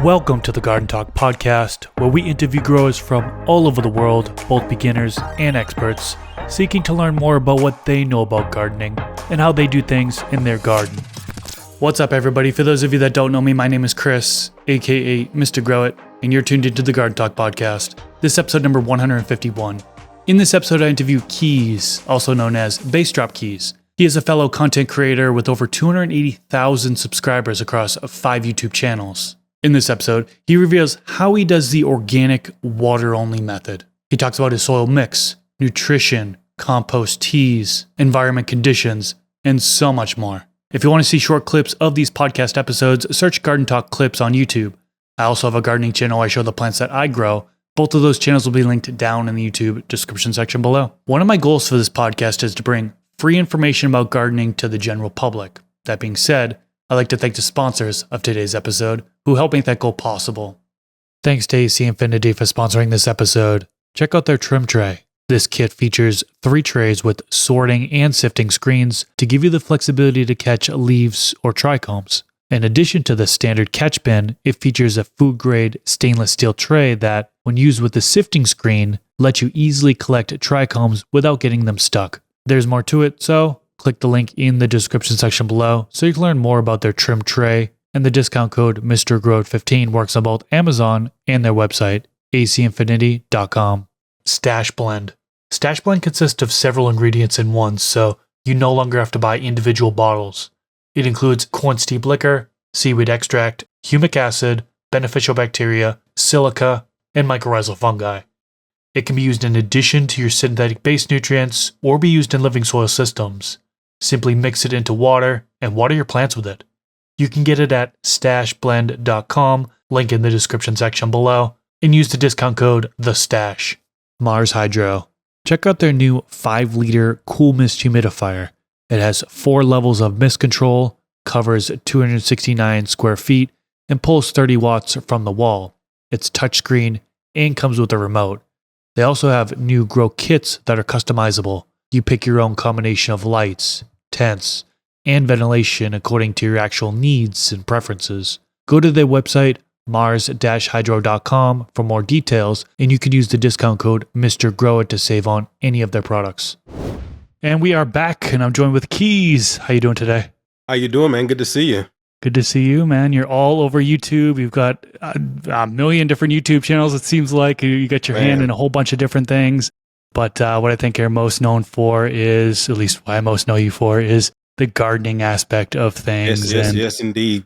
Welcome to the Garden Talk podcast, where we interview growers from all over the world, both beginners and experts, seeking to learn more about what they know about gardening and how they do things in their garden. What's up, everybody? For those of you that don't know me, my name is Chris, aka Mr. Grow It, and you're tuned into the Garden Talk podcast. This is episode number 151. In this episode, I interview Keys, also known as Bass Drop Keys. He is a fellow content creator with over 280,000 subscribers across 5 YouTube channels. In this episode, he reveals how he does the organic water-only method. He talks about his soil mix, nutrition, compost teas, environment conditions, and so much more. If you want to see short clips of these podcast episodes, search Garden Talk Clips on YouTube. I also have a gardening channel where I show the plants that I grow. Both of those channels will be linked down in the YouTube description section below. One of my goals for this podcast is to bring free information about gardening to the general public. That being said, I'd like to thank the sponsors of today's episode who help make that goal possible. Thanks to AC Infinity for sponsoring this episode. Check out their trim tray. This kit features 3 trays with sorting and sifting screens to give you the flexibility to catch leaves or trichomes. In addition to the standard catch bin, it features a food-grade stainless steel tray that, when used with the sifting screen, lets you easily collect trichomes without getting them stuck. There's more to it, so click the link in the description section below so you can learn more about their trim tray, and the discount code MrGrowIt15 works on both Amazon and their website, acinfinity.com. Stash Blend. Stash Blend consists of several ingredients in one, so you no longer have to buy individual bottles. It includes corn steep liquor, seaweed extract, humic acid, beneficial bacteria, silica, and mycorrhizal fungi. It can be used in addition to your synthetic base nutrients or be used in living soil systems. Simply mix it into water and water your plants with it. You can get it at stashblend.com, link in the description section below, and use the discount code THESTASH. Mars Hydro. Check out their new 5-liter Cool Mist humidifier. It has 4 levels of mist control, covers 269 square feet, and pulls 30 watts from the wall. It's touchscreen and comes with a remote. They also have new grow kits that are customizable. You pick your own combination of lights, tents, and ventilation according to your actual needs and preferences. Go to their website, mars-hydro.com, for more details, and you can use the discount code MrGrowIt to save on any of their products. And we are back, and I'm joined with Keys. How you doing today? How you doing, man? Good to see you. Good to see you, man. You're all over YouTube. You've got a million different YouTube channels, it seems like. You got your hand in a whole bunch of different things. But what I think you're most known for is, at least what I most know you for, is the gardening aspect of things. Yes, indeed.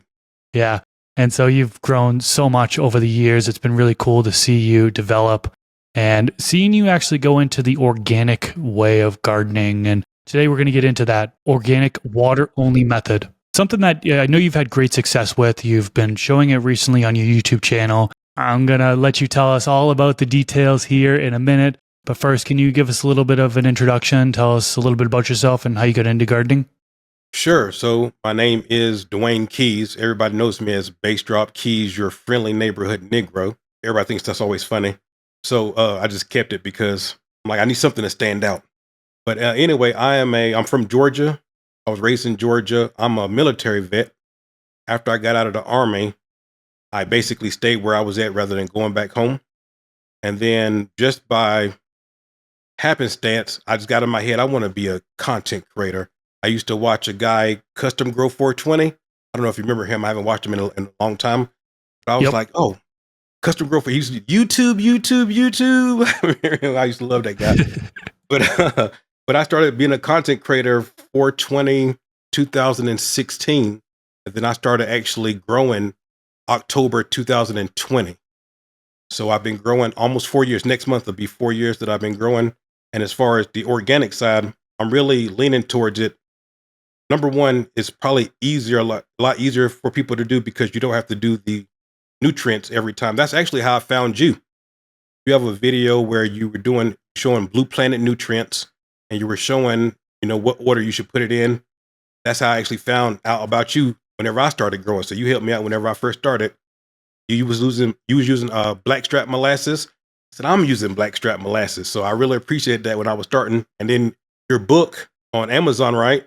Yeah. And so you've grown so much over the years. It's been really cool to see you develop and seeing you actually go into the organic way of gardening. And today we're going to get into that organic water-only method. Something that I know you've had great success with. You've been showing it recently on your YouTube channel. I'm going to let you tell us all about the details here in a minute. But first, can you give us a little bit of an introduction? Tell us a little bit about yourself and how you got into gardening? Sure. So my name is Dwayne Keys. Everybody knows me as Bass Drop Keys, your friendly neighborhood Negro. Everybody thinks that's always funny. So I just kept it because I'm like, I need something to stand out. But anyway, I'm from Georgia. I was raised in Georgia. I'm a military vet. After I got out of the Army, I basically stayed where I was at rather than going back home. And then just by happenstance, I just got in my head, I want to be a content creator. I used to watch a guy, Custom Grow 420. I don't know if you remember him. I haven't watched him in a long time. But I was like, oh, Custom Grow for YouTube. I used to love that guy. But I started being a content creator 2016. And then I started actually growing October 2020. So I've been growing almost 4 years. Next month will be 4 years that I've been growing. And as far as the organic side, I'm really leaning towards it. Number one, it's probably a lot easier for people to do because you don't have to do the nutrients every time. That's actually how I found you. You have a video where you were showing Blue Planet nutrients, and you were showing, what order you should put it in. That's how I actually found out about you whenever I started growing. So you helped me out whenever I first started. You was using blackstrap molasses. I said, I'm using blackstrap molasses. So I really appreciate that when I was starting. And then your book on Amazon, right?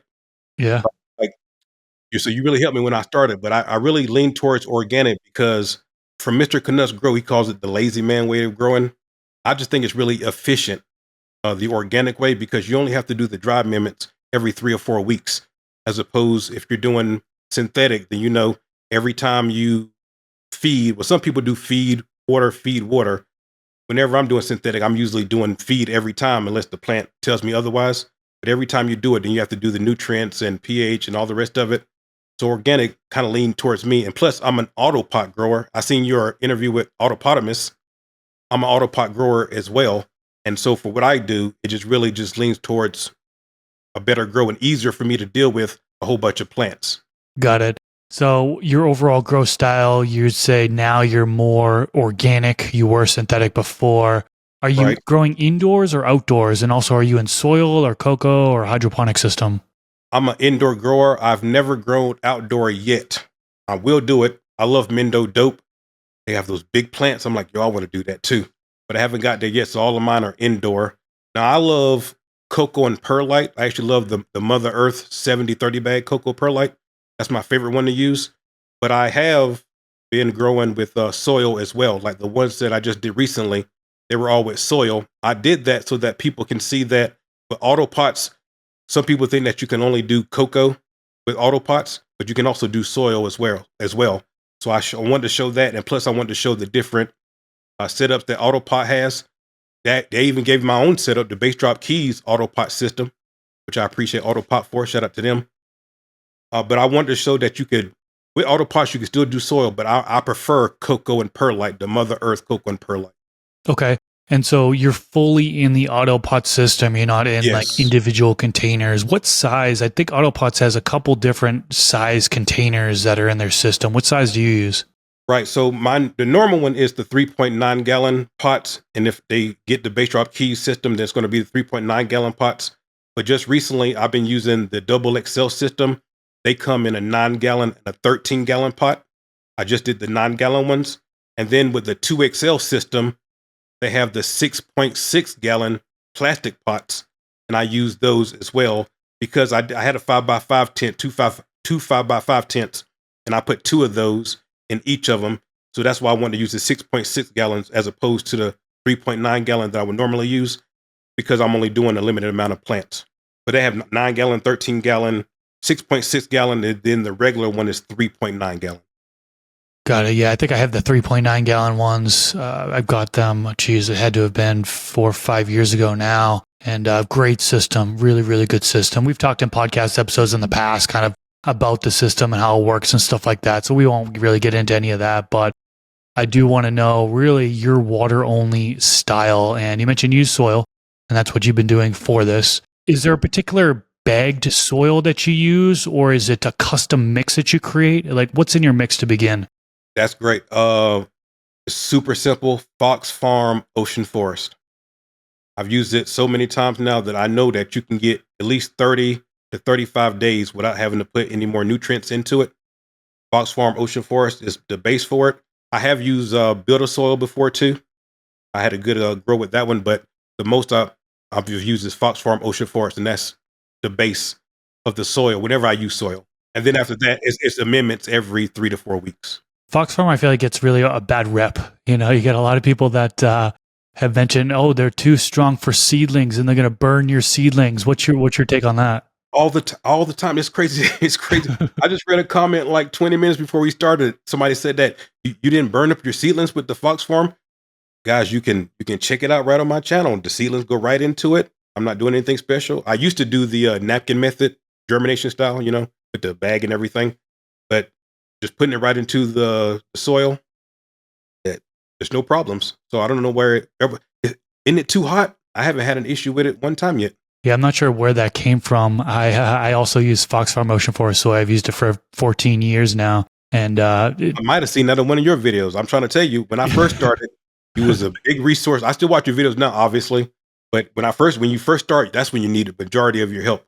Yeah. So you really helped me when I started, but I really lean towards organic because from Mr. Canuck's Grow, he calls it the lazy man way of growing. I just think it's really efficient, the organic way, because you only have to do the dry amendments every 3 or 4 weeks, as opposed if you're doing synthetic, then every time you feed. Well, some people do feed water, feed water. Whenever I'm doing synthetic, I'm usually doing feed every time, unless the plant tells me otherwise. But every time you do it, then you have to do the nutrients and pH and all the rest of it. So organic kind of lean towards me. And plus, I'm an autopot grower. I seen your interview with Autopotamus. I'm an autopot grower as well. And so for what I do, it just really just leans towards a better grow and easier for me to deal with a whole bunch of plants. Got it. So your overall grow style, you'd say now you're more organic. You were synthetic before. Are you growing indoors or outdoors? And also, are you in soil or coco or hydroponic system? I'm an indoor grower. I've never grown outdoor yet. I will do it. I love Mendo Dope. They have those big plants. I'm like, yo, I want to do that too. But I haven't got there yet, so all of mine are indoor. Now, I love Coco and Perlite. I actually love the Mother Earth 70-30 bag Coco Perlite. That's my favorite one to use. But I have been growing with soil as well. Like the ones that I just did recently, they were all with soil. I did that so that people can see that with autopots, some people think that you can only do cocoa with autopots, but you can also do soil as well. So I wanted to show that. And plus I wanted to show the different setups that Autopot has. That they even gave me my own setup, the Base Drop Keys Autopot system, which I appreciate Autopot for. Shout out to them. But I wanted to show that you could, with Autopots, you can still do soil, but I prefer Coco and Perlite, the Mother Earth Coco and Perlite. Okay. And so you're fully in the Autopot system. You're not in like individual containers. What size? I think Autopots has a couple different size containers that are in their system. What size do you use? Right. So the normal one is the 3.9 gallon pots. And if they get the Base Drop Keys system, then it's going to be the 3.9 gallon pots. But just recently, I've been using the Double XL system. They come in a 9 gallon and a 13 gallon pot. I just did the 9 gallon ones. And then with the 2XL system, they have the 6.6 gallon plastic pots. And I use those as well because I had a 5x5 tent, two 5x5 tents, and I put 2 of those in each of them. So that's why I wanted to use the 6.6 gallons as opposed to the 3.9 gallon that I would normally use, because I'm only doing a limited amount of plants. But they have 9 gallon, 13 gallon, 6.6 gallon, and then the regular one is 3.9 gallon. Got it. Yeah, I think I have the 3.9 gallon ones. I've got them. Geez, it had to have been 4 or 5 years ago now. And great system. Really, really good system. We've talked in podcast episodes in the past kind of about the system and how it works and stuff like that. So we won't really get into any of that. But I do want to know really your water only style. And you mentioned use soil, and that's what you've been doing for this. Is there a particular bagged soil that you use, or is it a custom mix that you create? Like, what's in your mix to begin? That's great. It's super simple. FoxFarm Ocean Forest. I've used it so many times now that I know that you can get at least 30 to 35 days without having to put any more nutrients into it. FoxFarm Ocean Forest is the base for it. I have used builder soil before too. I had a good grow with that one, but the most I've used is FoxFarm Ocean Forest, and that's the base of the soil whenever I use soil. And then after that, it's amendments every 3 to 4 weeks. FoxFarm, I feel like it's really a bad rep. You know, you get a lot of people that have mentioned, oh, they're too strong for seedlings and they're going to burn your seedlings. What's your take on that? All the time. It's crazy. It's crazy. I just read a comment like 20 minutes before we started. Somebody said that you didn't burn up your seedlings with the FoxFarm. Guys, you can check it out right on my channel. The seedlings go right into it. I'm not doing anything special. I used to do the napkin method, germination style, with the bag and everything. But just putting it right into the soil, there's no problems. So I don't know where isn't it too hot? I haven't had an issue with it one time yet. Yeah, I'm not sure where that came from. I also use FoxFarm Ocean Forest soil. I've used it for 14 years now. And I might have seen that in one of your videos. I'm trying to tell you, when I first started, it was a big resource. I still watch your videos now, obviously. But when you first start, that's when you need the majority of your help.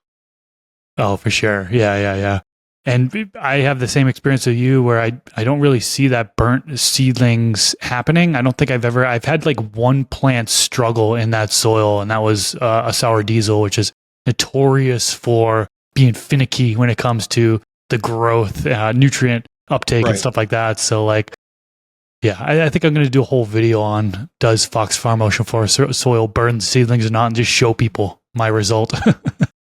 Oh, for sure. Yeah. And I have the same experience of you where I don't really see that burnt seedlings happening. I don't think I've had like one plant struggle in that soil, and that was a sour diesel, which is notorious for being finicky when it comes to the growth, nutrient uptake and stuff like that. So like, Yeah, I think I'm going to do a whole video on does FoxFarm Ocean Forest soil burn seedlings or not, and just show people my result.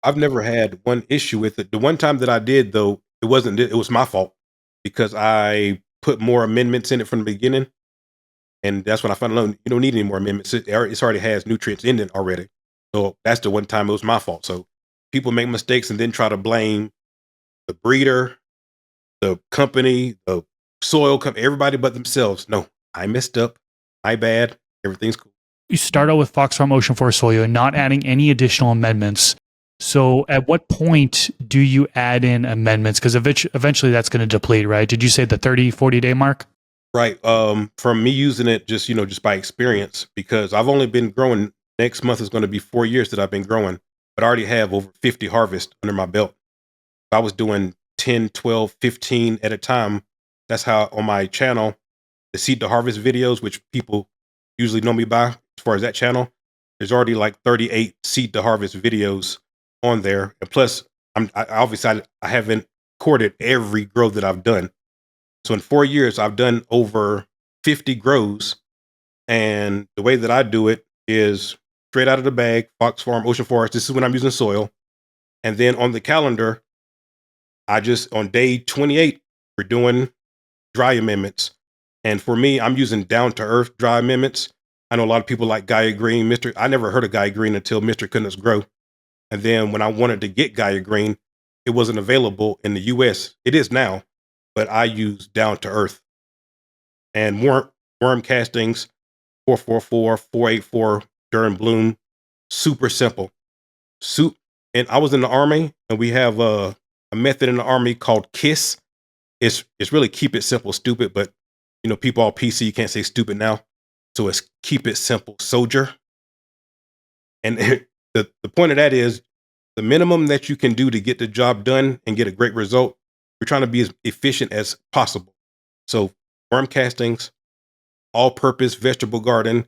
I've never had one issue with it. The one time that I did, though, it was my fault because I put more amendments in it from the beginning. And that's when I found out you don't need any more amendments. It already has nutrients in it already. So that's the one time it was my fault. So people make mistakes and then try to blame the breeder, the company, the soil company, everybody but themselves. No, I messed up. My bad. Everything's cool. You start out with FoxFarm Ocean Forest soil and not adding any additional amendments. So at what point do you add in amendments? Because eventually that's going to deplete, right? Did you say the 30, 40-day mark? Right. From me using it just by experience, because I've only been growing. Next month is going to be 4 years that I've been growing, but I already have over 50 harvests under my belt. I was doing 10, 12, 15 at a time. That's how on my channel, the Seed to Harvest videos, which people usually know me by, as far as that channel, there's already like 38 Seed to Harvest videos on there. And plus, I haven't recorded every grow that I've done. So in 4 years, I've done over 50 grows. And the way that I do it is straight out of the bag, FoxFarm, Ocean Forest. This is when I'm using soil. And then on the calendar, on day 28, we're doing dry amendments. And for me, I'm using down to earth dry amendments. I know a lot of people like Gaia Green, I never heard of Gaia Green until Mr. Goodness Grow. And then when I wanted to get Gaia Green, it wasn't available in the US. It is now, but I use down to earth. And worm castings, 444, 484 during bloom, super simple. And I was in the Army, and we have a method in the Army called KISS. It's really keep it simple, stupid, but people all PC, you can't say stupid now. So it's keep it simple, soldier. And the point of that is the minimum that you can do to get the job done and get a great result. We're trying to be as efficient as possible. So worm castings, all-purpose vegetable garden,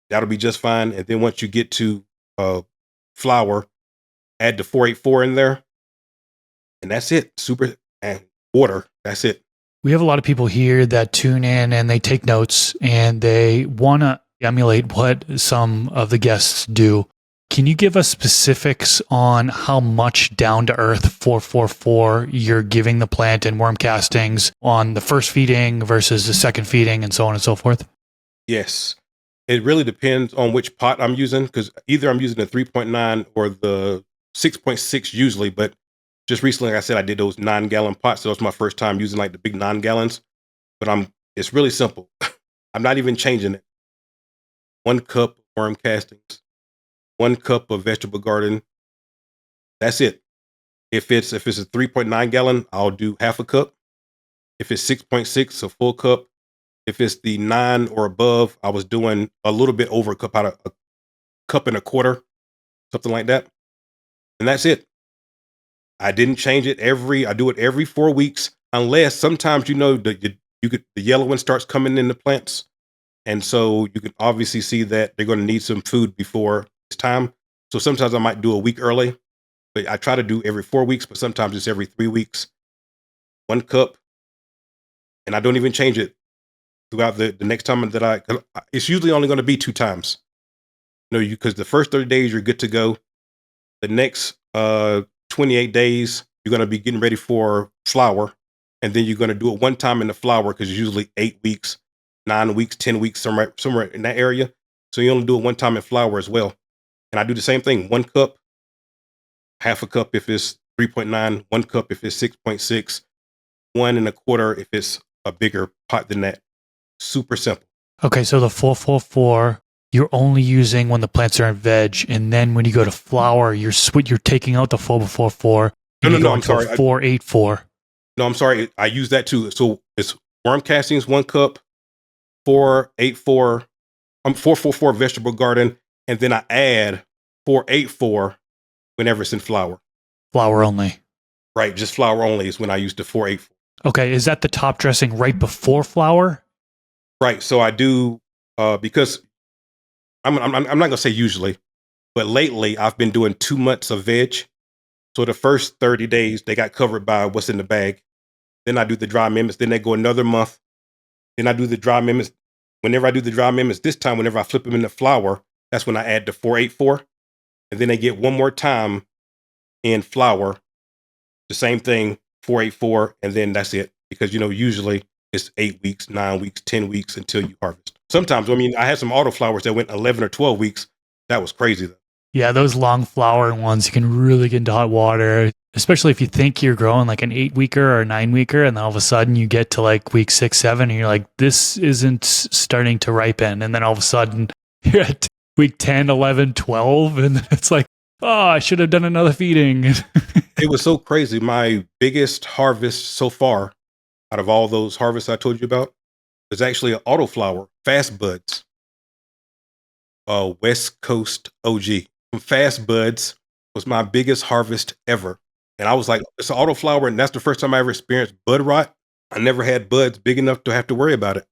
that'll be just fine. And then once you get to flower, add the 484 in there, and that's it. Super and water. That's it. We have a lot of people here that tune in and they take notes and they want to emulate what some of the guests do. Can you give us specifics on how much down to earth 444 you're giving the plant and worm castings on the first feeding versus the second feeding and so on and so forth? Yes. It really depends on which pot I'm using, because either I'm using the 3.9 or the 6.6 usually, but just recently, like I said, I did those 9-gallon pots. So that was my first time using like the big 9 gallons, but it's really simple. I'm not even changing it. 1 cup of worm castings, 1 cup of vegetable garden. That's it. If it's a 3.9 gallon, I'll do half a cup. If it's 6.6, a full cup. If it's the 9 or above, I was doing a little bit over a cup and a quarter, something like that. And that's it. I didn't change it I do it every 4 weeks, unless sometimes the yellow one starts coming in the plants. And so you can obviously see that they're going to need some food before it's time. So sometimes I might do a week early, but I try to do every 4 weeks, but sometimes it's every 3 weeks. 1 cup. And I don't even change it throughout the next time it's usually only going to be 2 times. Because the first 30 days you're good to go. The next 28 days, you're going to be getting ready for flower. And then you're going to do it 1 time in the flower, because it's usually 8 weeks, 9 weeks, 10 weeks, somewhere in that area. So you only do it 1 time in flower as well. And I do the same thing, 1 cup, half a cup if it's 3.9, 1 cup if it's 6.6, 1 and a quarter if it's a bigger pot than that. Super simple. Okay, so the 444 you're only using when the plants are in veg, and then when you go to flower, you're taking out the 444. No, I'm sorry. 484. No, I'm sorry. I use that too. So it's worm castings, 1 cup, 484, 444 vegetable garden, and then I add 484 whenever it's in flower. Flower only. Right, just flower only is when I use the 484. Okay, is that the top dressing right before flower? Right. So I do because I'm not gonna say usually, but lately I've been doing 2 months of veg. So the first 30 days they got covered by what's in the bag. Then I do the dry amendments. Then they go another month. Then I do the dry amendments. Whenever I do the dry amendments this time, whenever I flip them into flour, that's when I add the 484. And then they get one more time in flour, the same thing, 484, and then that's it. Because, usually it's 8 weeks, 9 weeks, 10 weeks until you harvest. Sometimes, I had some auto flowers that went 11 or 12 weeks. That was crazy, though. Yeah, those long flowering ones, you can really get into hot water, especially if you think you're growing like an 8-weeker or a 9-weeker, and then all of a sudden you get to like week 6, 7, and you're like, this isn't starting to ripen. And then all of a sudden you're at week 10, 11, 12, and it's like, oh, I should have done another feeding. It was so crazy. My biggest harvest so far out of all those harvests I told you about was actually an autoflower, Fast Buds, West Coast OG. Fast Buds was my biggest harvest ever. And I was like, it's an autoflower, and that's the first time I ever experienced bud rot. I never had buds big enough to have to worry about it.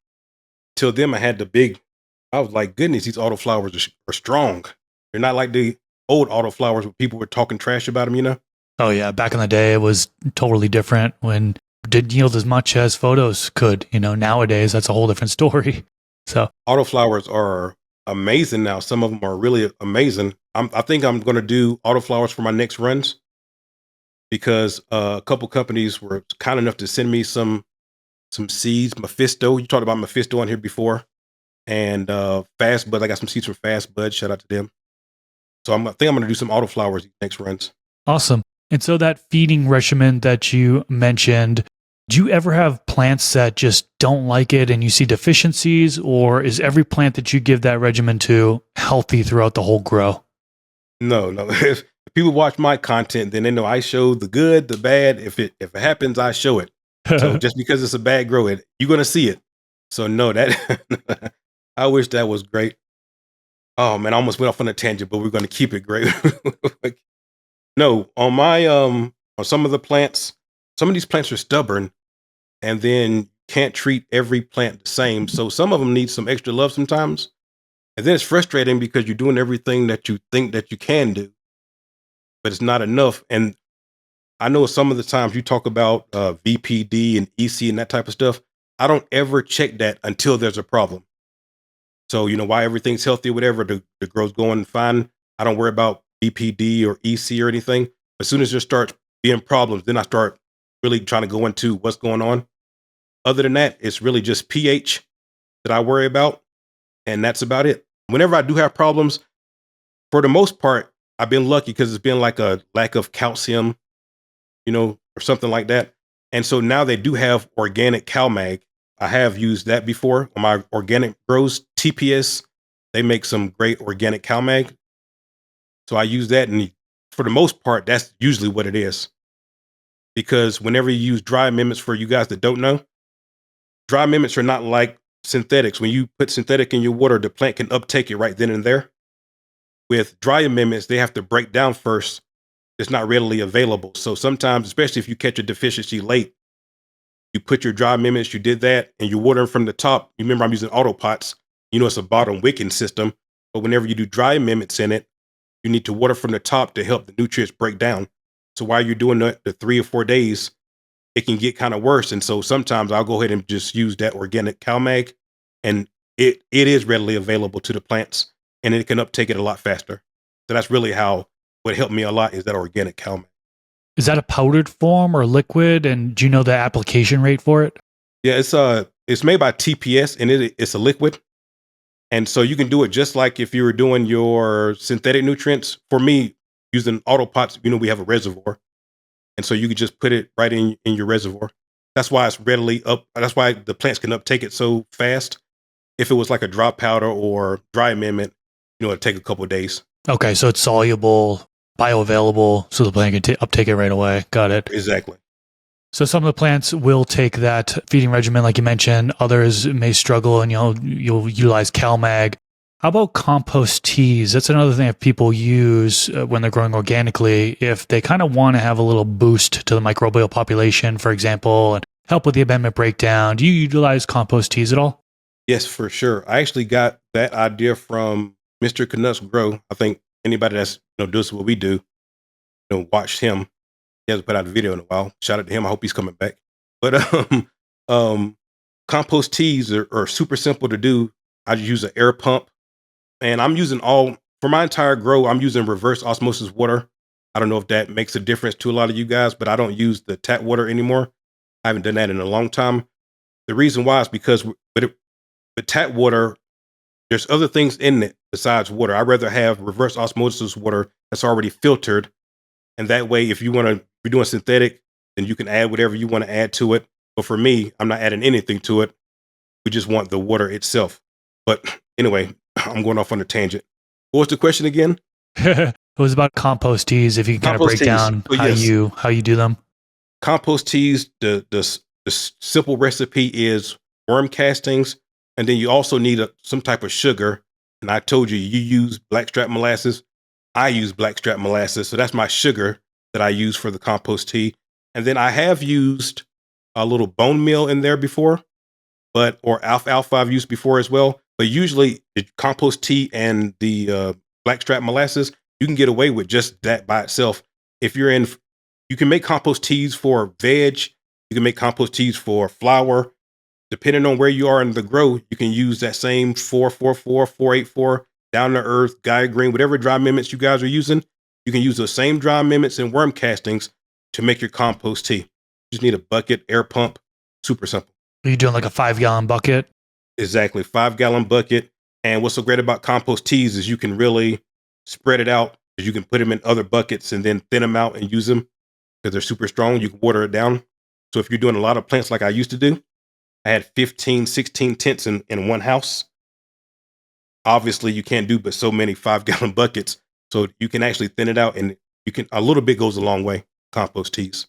Till then, I was like, goodness, these autoflowers are strong. They're not like the old autoflowers where people were talking trash about them. Oh yeah, back in the day it was totally different when it didn't yield as much as photos could. Nowadays that's a whole different story. So autoflowers are amazing now. Some of them are really amazing. I think I'm going to do autoflowers for my next runs because a couple companies were kind enough to send me some seeds. Mephisto, you talked about Mephisto on here before, and Fast Bud. I got some seeds from Fast Bud. Shout out to them. So I think I'm going to do some autoflowers these next runs. Awesome. And so that feeding regimen that you mentioned, do you ever have plants that just don't like it and you see deficiencies, or is every plant that you give that regimen to healthy throughout the whole grow? No. If people watch my content, then they know I show the good, the bad. If it happens, I show it. So just because it's a bad grow, you're going to see it. So no, that I wish that was great. Oh man, I almost went off on a tangent, but we're going to keep it great. No, on my on some of the plants, some of these plants are stubborn, and then can't treat every plant the same. So some of them need some extra love sometimes. And then it's frustrating because you're doing everything that you think that you can do, but it's not enough. And I know some of the times you talk about VPD and EC and that type of stuff. I don't ever check that until there's a problem. So, why everything's healthy or whatever, the grow's going fine. I don't worry about VPD or EC or anything. As soon as there starts being problems, then I start really trying to go into what's going on. Other than that, it's really just pH that I worry about. And that's about it. Whenever I do have problems, for the most part, I've been lucky because it's been like a lack of calcium, or something like that. And so now they do have organic CalMag. I have used that before on my organic grows. TPS, they make some great organic CalMag. So I use that, and for the most part, that's usually what it is. Because whenever you use dry amendments, for you guys that don't know, dry amendments are not like synthetics. When you put synthetic in your water, the plant can uptake it right then and there. With dry amendments, they have to break down first. It's not readily available. So sometimes, especially if you catch a deficiency late, you put your dry amendments, you did that, and you're watering from the top. You remember I'm using auto pots. It's a bottom wicking system. But whenever you do dry amendments in it, you need to water from the top to help the nutrients break down. So while you're doing the 3 or 4 days, it can get kind of worse. And so sometimes I'll go ahead and just use that organic CalMag, and it is readily available to the plants, and it can uptake it a lot faster. So that's really what helped me a lot is that organic CalMag. Is that a powdered form or liquid? And do you know the application rate for it? Yeah, it's made by TPS, and it's a liquid. And so you can do it just like if you were doing your synthetic nutrients. For me, using auto pots, we have a reservoir. And so you can just put it right in your reservoir. That's why it's readily up. That's why the plants can uptake it so fast. If it was like a drop powder or dry amendment, it'd take a couple of days. Okay, so it's soluble, bioavailable, so the plant can uptake it right away. Got it. Exactly. So some of the plants will take that feeding regimen, like you mentioned. Others may struggle, and you'll utilize CalMag. How about compost teas? That's another thing that people use when they're growing organically. If they kind of want to have a little boost to the microbial population, for example, and help with the amendment breakdown, do you utilize compost teas at all? Yes, for sure. I actually got that idea from Mr. Canucks Grow. I think anybody that's does what we do, watched him. He hasn't put out a video in a while. Shout out to him. I hope he's coming back. But compost teas are super simple to do. I use an air pump, and I'm using all for my entire grow. I'm using reverse osmosis water. I don't know if that makes a difference to a lot of you guys, but I don't use the tap water anymore. I haven't done that in a long time. The reason why is because with tap water, there's other things in it besides water. I'd rather have reverse osmosis water that's already filtered. And that way, if you want to be doing synthetic, then you can add whatever you want to add to it. But for me, I'm not adding anything to it. We just want the water itself. But anyway, I'm going off on a tangent. What was the question again? It was about compost teas. If you can kind of Compost break teas. down So yes, how you do them. compost teas. The simple recipe is worm castings, and then you also need some type of sugar. And I told you use blackstrap molasses. I use blackstrap molasses, so that's my sugar that I use for the compost tea. And then I have used a little bone meal in there before, or alfalfa I've used before as well. But usually the compost tea and the blackstrap molasses, you can get away with just that by itself. If you're in, you can make compost teas for veg. You can make compost teas for flour. Depending on where you are in the grow, you can use that same 444, 484, down to earth, Gaia green, whatever dry mimics you guys are using. You can use those same dry mimics and worm castings to make your compost tea. You just need a bucket, air pump, super simple. Are you doing like a 5-gallon bucket? Exactly, 5-gallon bucket. And what's so great about compost teas is you can really spread it out. You can put them in other buckets and then thin them out and use them because they're super strong. You can water it down. So if you're doing a lot of plants like I used to do, I had 15, 16 tents in one house. Obviously, you can't do but so many 5-gallon buckets. So you can actually thin it out, and a little bit goes a long way. Compost teas.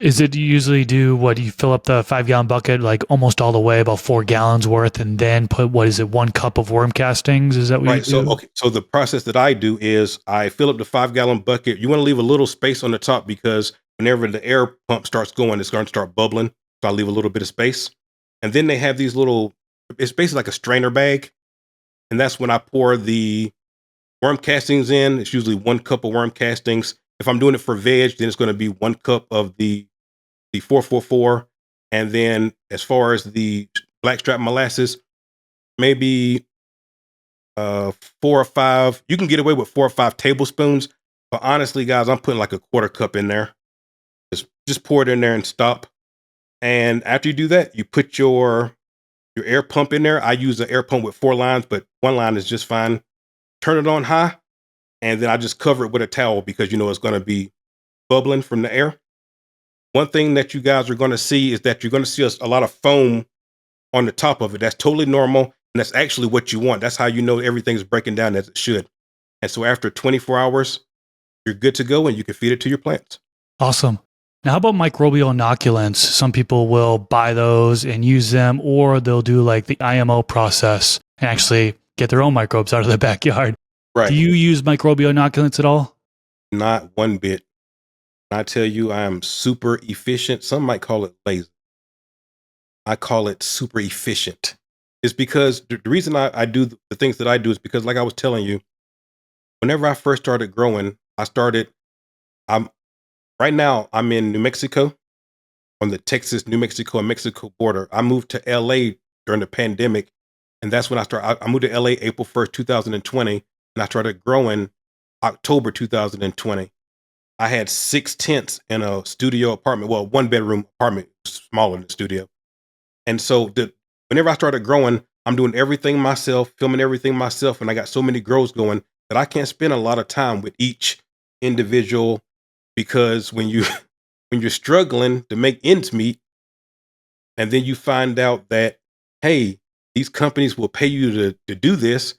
Is it you usually do what you fill up the 5-gallon bucket like almost all the way, about 4 gallons worth, and then put 1 cup of worm castings? Is that what you Right. do? So the process that I do is I fill up the 5-gallon bucket. You want to leave a little space on the top because whenever the air pump starts going, it's going to start bubbling. So I leave a little bit of space. And then they have these it's basically like a strainer bag. And that's when I pour the worm castings in. It's usually 1 cup of worm castings. If I'm doing it for veg, then it's going to be 1 cup of the 444. And then as far as the blackstrap molasses, maybe 4 or 5. You can get away with 4 or 5 tablespoons. But honestly, guys, I'm putting like a 1/4 cup in there. Just pour it in there and stop. And after you do that, you put your air pump in there. I use an air pump with 4 lines, but 1 line is just fine. Turn it on high, and then I just cover it with a towel because it's going to be bubbling from the air. One thing that you guys are going to see is that you're going to see a lot of foam on the top of it. That's totally normal, and that's actually what you want. That's how you know everything's breaking down as it should. And so after 24 hours, you're good to go, and you can feed it to your plants. Awesome. Now, how about microbial inoculants? Some people will buy those and use them, or they'll do like the IMO process and actually get their own microbes out of the backyard. Right. Do you use microbial inoculants at all? Not one bit. I tell you, I am super efficient. Some might call it lazy. I call it super efficient. It's because the reason I do the things that I do is because, like I was telling you, whenever I first started growing, I'm right now, I'm in New Mexico on the Texas, New Mexico, and Mexico border. I moved to LA during the pandemic, and that's when I moved to LA April 1st, 2020, and I started growing October 2020. I had 6 tents in a studio apartment, well, 1-bedroom apartment, smaller than the studio. And so whenever I started growing, I'm doing everything myself, filming everything myself, and I got so many grows going that I can't spend a lot of time with each individual because when you're struggling to make ends meet, and then you find out that, hey, these companies will pay you to do this,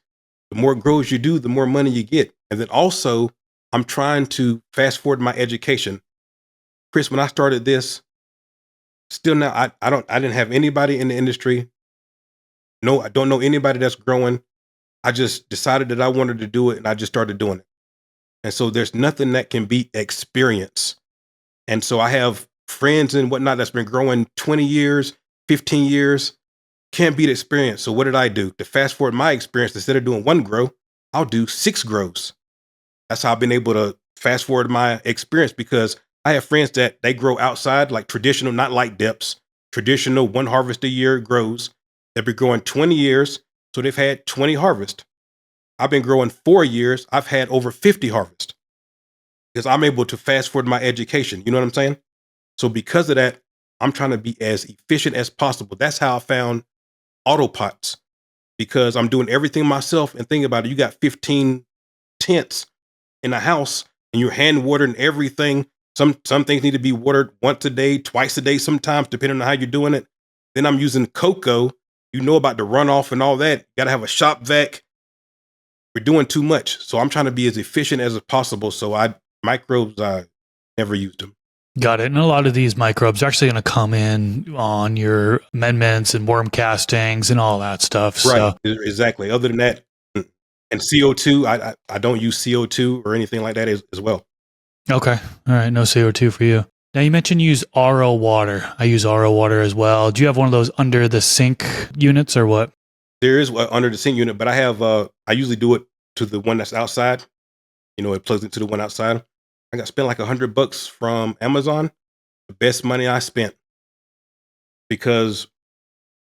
the more grows you do, the more money you get. And then also, I'm trying to fast forward my education. Chris, when I started this, still now I didn't have anybody in the industry. No, I don't know anybody that's growing. I just decided that I wanted to do it and I just started doing it. And so there's nothing that can beat experience. And so I have friends and whatnot that's been growing 20 years, 15 years, can't beat experience. So what did I do? To fast forward my experience, instead of doing 1 grow, I'll do 6 grows. That's how I've been able to fast forward my experience because I have friends that they grow outside, like traditional, not light depths. traditional one harvest a year grows. They've been growing 20 years, so they've had 20 harvests. I've been growing 4 years. I've had over 50 harvests because I'm able to fast forward my education. You know what I'm saying? So because of that, I'm trying to be as efficient as possible. That's how I found auto pots, because I'm doing everything myself. And think about it, you got 15 tents in a house and you're hand watering everything. Some things need to be watered once a day, twice a day, sometimes, depending on how you're doing it. Then I'm using Coco. You know about the runoff and all that. You got to have a shop vac. We're doing too much. So I'm trying to be as efficient as possible. So microbes, I never used them. Got it. And a lot of these microbes are actually going to come in on your amendments and worm castings and all that stuff. Right. So, Exactly. Other than that, and CO2, I don't use CO2 or anything like that as well. okay. All right. No CO2 for you. Now, you mentioned you use RO water. I use RO water as well. Do you have one of those under the sink units or what? There is under the sink unit, but I usually do it to the one that's outside. It plugs into the one outside. I got spent like $100 from Amazon. The best money I spent, because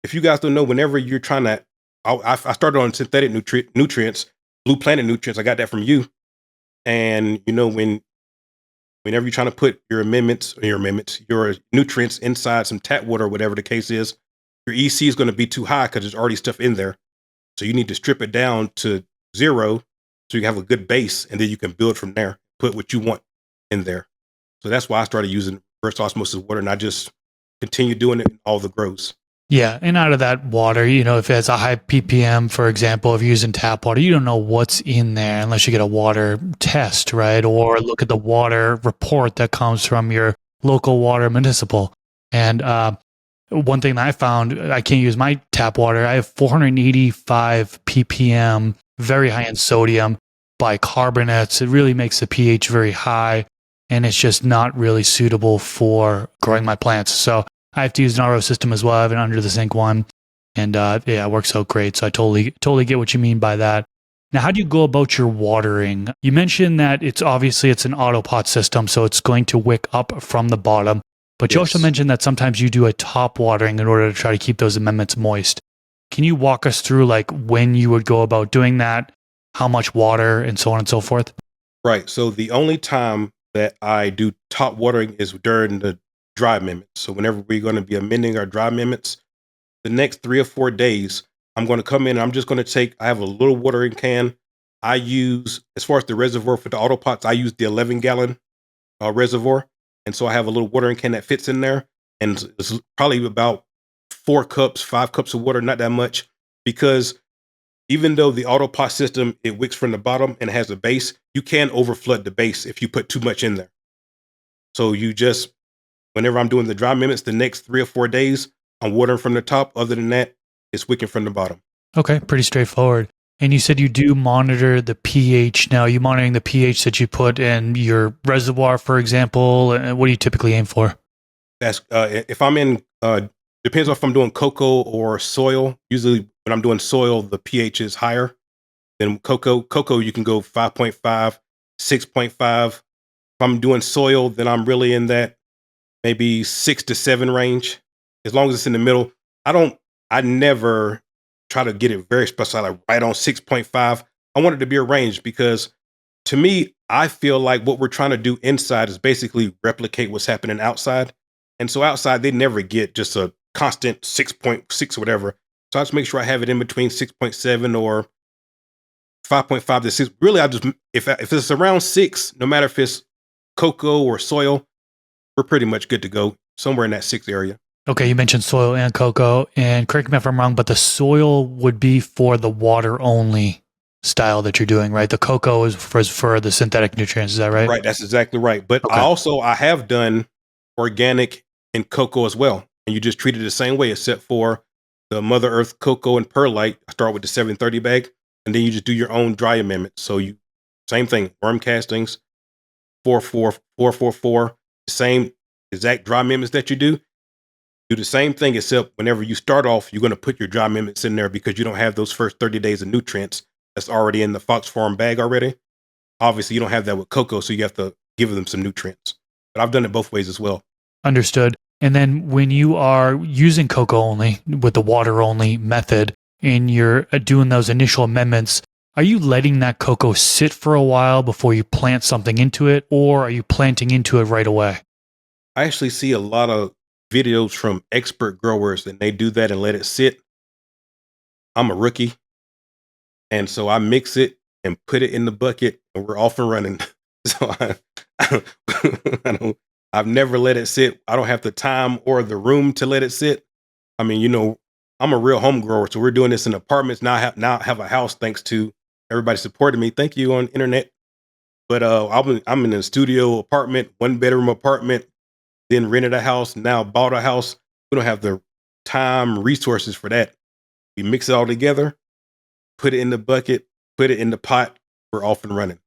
if you guys don't know, whenever you're trying to, I started on synthetic nutrients, Blue Planet nutrients. I got that from you. And whenever you're trying to put your nutrients inside some tap water or whatever the case is, your EC is going to be too high because there's already stuff in there. So you need to strip it down to 0 so you have a good base, and then you can build from there, put what you want in there. So that's why I started using reverse osmosis water, and I just continue doing it in all the grows. Yeah, and out of that water, if it has a high ppm, for example, if you're using tap water, you don't know what's in there unless you get a water test, right? Or look at the water report that comes from your local water municipal. And one thing that I found, I can't use my tap water. I have 485 ppm, very high in sodium, bicarbonates. It really makes the pH very high, and it's just not really suitable for growing my plants. So I have to use an RO system as well. I have an under the sink one, and it works out great. So I totally get what you mean by that. Now, how do you go about your watering? You mentioned that it's an auto pot system, so it's going to wick up from the bottom. But you also mentioned that sometimes you do a top watering in order to try to keep those amendments moist. Can you walk us through like when you would go about doing that, how much water, and so on and so forth? Right. So the only time that I do top watering is during the dry amendments. So whenever we're going to be amending our dry amendments, the next 3 or 4 days, I'm going to come in and I'm just going to I have a little watering can. I use, as far as the reservoir for the auto pots, I use the 11-gallon reservoir. And so I have a little watering can that fits in there. And it's probably about 4 cups, 5 cups of water, not that much. Because even though the auto pot system, it wicks from the bottom and has a base, you can overflood the base if you put too much in there. So whenever I'm doing the dry amendments, the next 3 or 4 days, I'm watering from the top. Other than that, it's wicking from the bottom. Okay, pretty straightforward. And you said you do monitor the pH. Now, are you monitoring the pH that you put in your reservoir, for example? What do you typically aim for? That's if I'm in, depends on if I'm doing cocoa or soil. Usually when I'm doing soil, the pH is higher than cocoa. Cocoa, you can go 5.5, 6.5. If I'm doing soil, then I'm really in that maybe 6 to 7 range. As long as it's in the middle. I never try to get it very special, like right on 6.5. I want it to be a range because to me, I feel like what we're trying to do inside is basically replicate what's happening outside. And so outside, they never get just a constant 6.6 or whatever. So I just make sure I have it in between 6.7 or 5.5 to 6. Really, if it's around 6, no matter if it's cocoa or soil, we're pretty much good to go somewhere in that 6 area. Okay, you mentioned soil and cocoa, and correct me if I'm wrong, but the soil would be for the water only style that you're doing, right? The cocoa is for the synthetic nutrients, is that right? Right, that's exactly right. But Okay. I have done organic in cocoa as well, and you just treat it the same way, except for the Mother Earth cocoa and perlite. I start with the 730 bag, and then you just do your own dry amendment. So same thing, worm castings, 444, same exact dry amendments that you do the same thing, except whenever you start off, you're going to put your dry amendments in there because you don't have those first 30 days of nutrients that's already in the FoxFarm bag already. Obviously, you don't have that with cocoa, so you have to give them some nutrients. But I've done it both ways as well. Understood. And then when you are using Coco only with the water only method and you're doing those initial amendments, are you letting that cocoa sit for a while before you plant something into it, or are you planting into it right away? I actually see a lot of videos from expert growers and they do that and let it sit. I'm a rookie. And so I mix it and put it in the bucket and we're off and running. So I don't, I don't, I've never let it sit. I don't have the time or the room to let it sit. I mean, I'm a real home grower. So we're doing this in apartments. Now I have a house thanks to everybody supporting me. Thank you on internet. But I'm in a studio apartment, 1 bedroom apartment, then rented a house, now bought a house. We don't have the time, resources for that. We mix it all together, put it in the bucket, put it in the pot. We're off and running.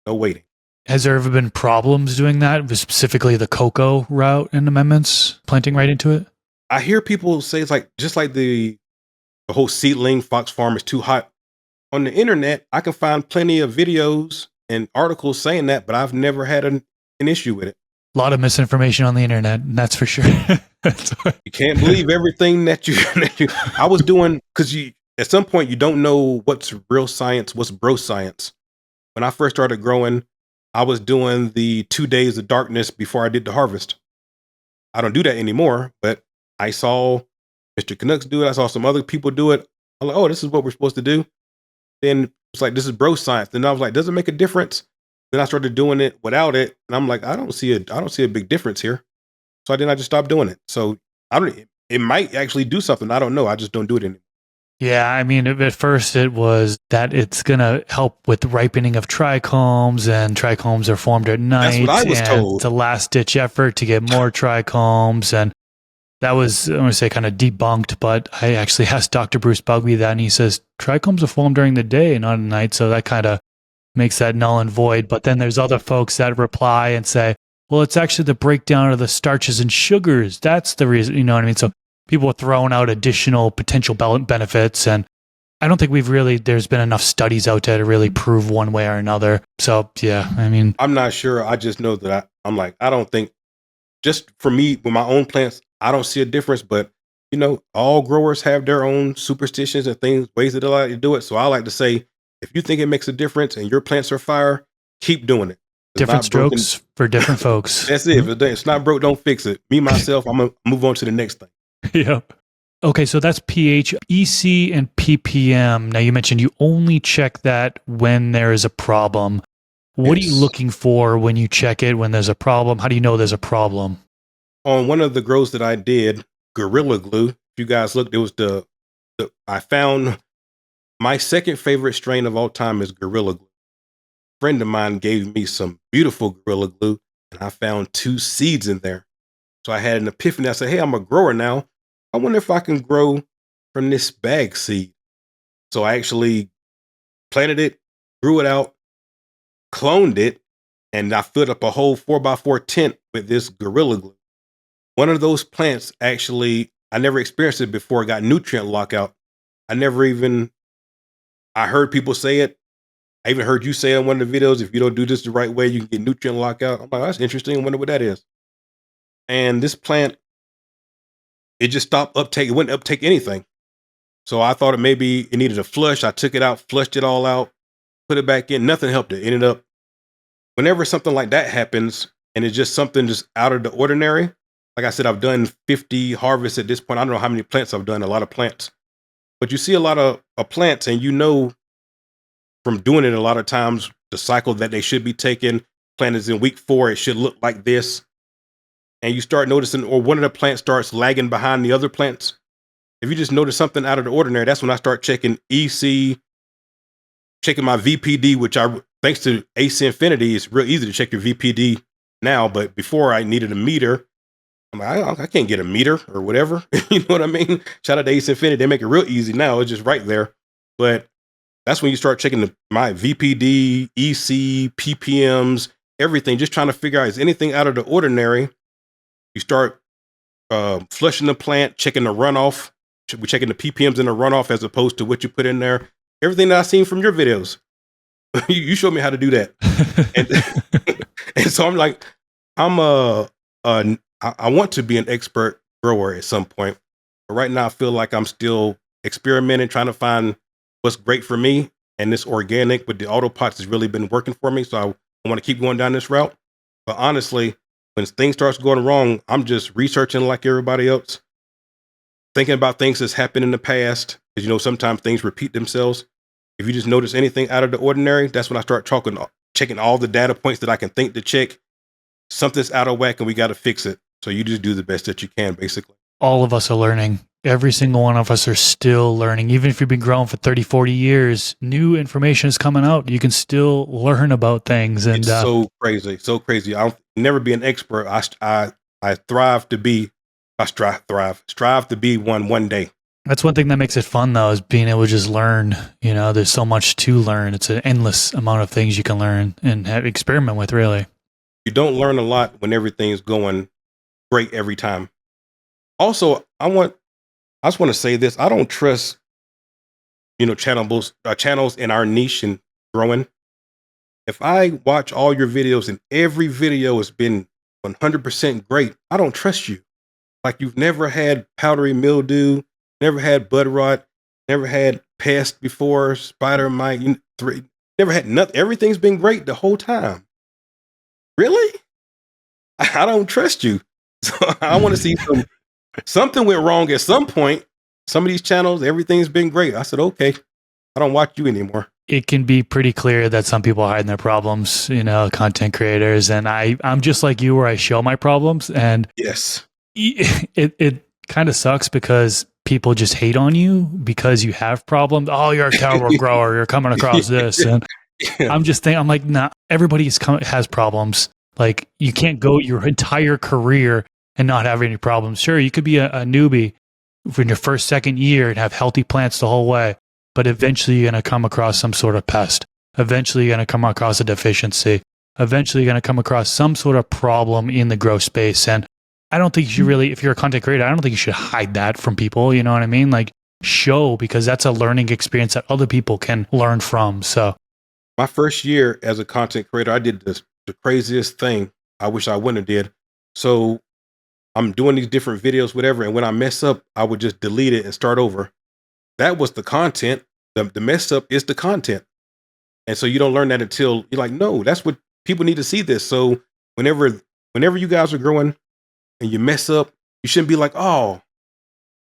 No waiting. Has there ever been problems doing that, specifically the cocoa route and amendments, planting right into it? I hear people say it's like just like the whole seedling FoxFarm is too hot. On the internet, I can find plenty of videos and articles saying that, but I've never had an issue with it. A lot of misinformation on the internet, that's for sure. You can't believe everything that I was doing, because you at some point you don't know what's real science, what's bro science. When I first started growing, I was doing the 2 days of darkness before I did the harvest. I don't do that anymore, but I saw Mr. Canucks do it. I saw some other people do it. I'm like, oh, this is what we're supposed to do. Then it's like, this is bro science. Then I was like, does it make a difference? Then I started doing it without it, and I'm like, I don't see a big difference here. So I just stopped doing it. So I don't. It might actually do something. I don't know. I just don't do it anymore. Yeah, I mean, at first it was that it's going to help with the ripening of trichomes, and trichomes are formed at night. That's what I was told. It's a last-ditch effort to get more trichomes, and that was, I'm going to say, kind of debunked, but I actually asked Dr. Bruce Bugby that, and he says trichomes are formed during the day, not at night, so that kind of makes that null and void. But then there's other folks that reply and say, well, it's actually the breakdown of the starches and sugars. That's the reason, you know what I mean? So people are throwing out additional potential benefits, and I don't think there's been enough studies out there to really prove one way or another. So, yeah, I mean, I'm not sure. I just know that I'm like, I don't think, just for me, with my own plants, I don't see a difference, but all growers have their own superstitions and things, ways that they like to do it. So I like to say, if you think it makes a difference and your plants are fire, keep doing it. Different strokes for different folks. That's it. If it's not broke, don't fix it. Me, myself, I'm going to move on to the next thing. Yep. Okay, so that's pH, EC, and ppm. Now, you mentioned you only check that when there is a problem. What are you looking for when you check it when there's a problem? How do you know there's a problem? On one of the grows that I did, Gorilla Glue, if you guys looked, it was I found my second favorite strain of all time is Gorilla Glue. A friend of mine gave me some beautiful Gorilla Glue, and I found 2 seeds in there. So I had an epiphany. I said, hey, I'm a grower now. I wonder if I can grow from this bag seed. So I actually planted it, grew it out, cloned it, and I filled up a whole 4x4 tent with this Gorilla Glue. One of those plants, actually, I never experienced it before, got nutrient lockout. I heard people say it. I even heard you say in one of the videos, if you don't do this the right way, you can get nutrient lockout. I'm like, that's interesting. I wonder what that is. And this plant, it just stopped uptake. It wouldn't uptake anything. So I thought maybe it needed a flush. I took it out, flushed it all out, put it back in. Nothing helped it. Ended up, whenever something like that happens, and it's just something just out of the ordinary. Like I said, I've done 50 harvests at this point. I don't know how many plants I've done, a lot of plants. But you see a lot of plants, and from doing it a lot of times, the cycle that they should be taking, plant is in week 4, it should look like this. And you start noticing, or one of the plants starts lagging behind the other plants. If you just notice something out of the ordinary, that's when I start checking EC, checking my VPD, which thanks to AC Infinity, it's real easy to check your VPD now. But before I needed a meter. I'm like, I can't get a meter or whatever. You know what I mean? Shout out to Ace Infinity. They make it real easy now. It's just right there. But that's when you start checking my VPD, EC, PPMs, everything, just trying to figure out, is anything out of the ordinary? You start flushing the plant, checking the runoff. We're checking the PPMs in the runoff as opposed to what you put in there. Everything that I've seen from your videos. You showed me how to do that. And so I'm like, I'm I want to be an expert grower at some point, but right now I feel like I'm still experimenting, trying to find what's great for me. And this organic with the auto pots has really been working for me. So I want to keep going down this route. But honestly, when things starts going wrong, I'm just researching like everybody else, thinking about things that's happened in the past. Because sometimes things repeat themselves. If you just notice anything out of the ordinary, that's when I start checking all the data points that I can think to check. Something's out of whack and we got to fix it. So you just do the best that you can, basically. All of us are learning. Every single one of us are still learning. Even if you've been growing for 30, 40 years, new information is coming out. You can still learn about things. And it's so crazy, so crazy. I'll never be an expert. I strive to be one day. That's one thing that makes it fun, though, is being able to just learn. There's so much to learn. It's an endless amount of things you can learn and experiment with, really. You don't learn a lot when everything's going great every time. Also, I just want to say this. I don't trust, channels in our niche and growing. If I watch all your videos and every video has been 100% great, I don't trust you. Like you've never had powdery mildew, never had bud rot, never had pest before, spider mite, never had nothing. Everything's been great the whole time. Really? I don't trust you. So I want to see something went wrong at some point. Some of these channels, everything's been great. I said, okay, I don't watch you anymore. It can be pretty clear that some people are hiding their problems, content creators. And I'm just like you, where I show my problems. And yes, it kind of sucks because people just hate on you because you have problems. Oh, you're a terrible grower. You're coming across this. And I'm like, nah, everybody has problems. Like you can't go your entire career and not have any problems. Sure, you could be a newbie for your first, second year and have healthy plants the whole way. But eventually you're going to come across some sort of pest. Eventually you're going to come across a deficiency. Eventually you're going to come across some sort of problem in the grow space. And I don't think you should really, if you're a content creator, I don't think you should hide that from people. You know what I mean? Like show, because that's a learning experience that other people can learn from. So my first year as a content creator, I did the craziest thing. I wish I wouldn't have did. So I'm doing these different videos, whatever. And when I mess up, I would just delete it and start over. That was the content. The mess up is the content. And so you don't learn that until you're like, no, that's what people need to see this. So whenever you guys are growing and you mess up, you shouldn't be like, oh,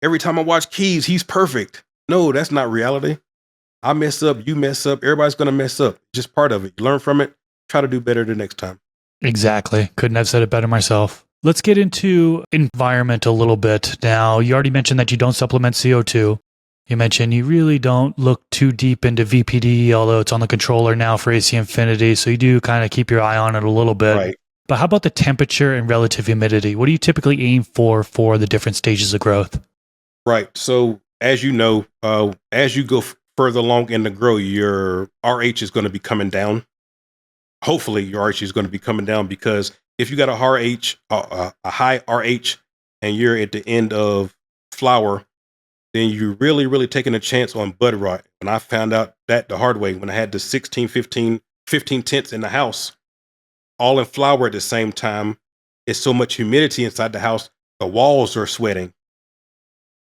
every time I watch Keys, he's perfect. No, that's not reality. I mess up, you mess up, everybody's going to mess up. Just part of it. You learn from it, try to do better the next time. Exactly. Couldn't have said it better myself. Let's get into environment a little bit. Now, you already mentioned that you don't supplement CO2. You mentioned you really don't look too deep into VPD, although it's on the controller now for AC Infinity. So you do kind of keep your eye on it a little bit. Right. But how about the temperature and relative humidity? What do you typically aim for the different stages of growth? Right. So as you know, as you go further along in the grow, your RH is going to be coming down. Hopefully your RH is going to be coming down, because if you got a high RH and you're at the end of flower, then you're really, really taking a chance on bud rot. And I found out that the hard way when I had the 16, 15 tents in the house, all in flower at the same time. It's so much humidity inside the house, the walls are sweating.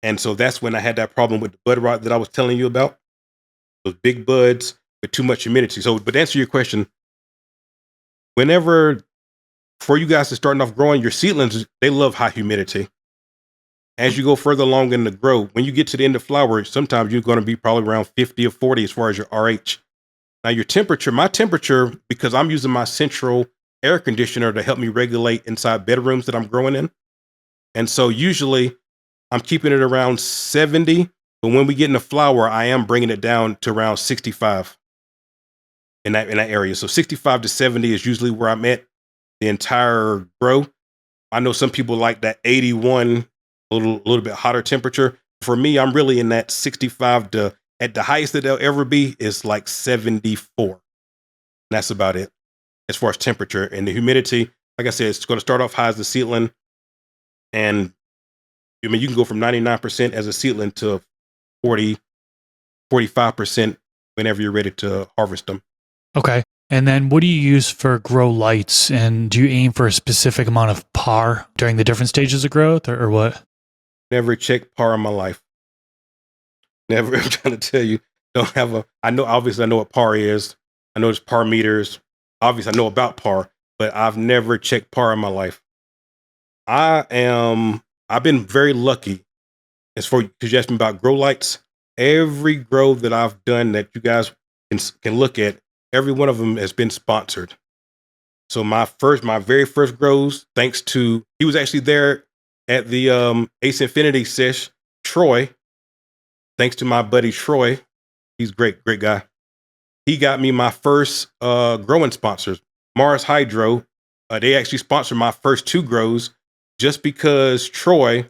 And so that's when I had that problem with the bud rot that I was telling you about. Those big buds with too much humidity. So, but to answer your question, for you guys to starting off growing your seedlings, they love high humidity. As you go further along in the grow, when you get to the end of flower, sometimes you're going to be probably around 50 or 40 as far as your RH. Now your temperature, my temperature, because I'm using my central air conditioner to help me regulate inside bedrooms that I'm growing in. And so usually I'm keeping it around 70, but when we get into flower, I am bringing it down to around 65 in that area. So 65 to 70 is usually where I'm at the entire grow. I know some people like that 81, a little bit hotter temperature. For me, I'm really in that 65 to, at the highest that they'll ever be is like 74. That's about it as far as temperature. And the humidity, like I said, it's going to start off high as the seedling. And I mean, you can go from 99% as a seedling to 40, 45% whenever you're ready to harvest them. Okay. And then what do you use for grow lights? And do you aim for a specific amount of par during the different stages of growth or what? Never checked par in my life. Never. I'm trying to tell you, don't have a. I know, obviously, I know what par is. I know there's par meters. Obviously, I know about par, but I've never checked par in my life. I've been very lucky as for because you asked me about grow lights. Every grow that I've done that you guys can look at, every one of them has been sponsored. So my very first grows, thanks to he was actually there at the Ace Infinity sesh, Troy. Thanks to my buddy Troy, he's great guy. He got me my first growing sponsors, Mars Hydro. They actually sponsored my first 2 grows just because Troy.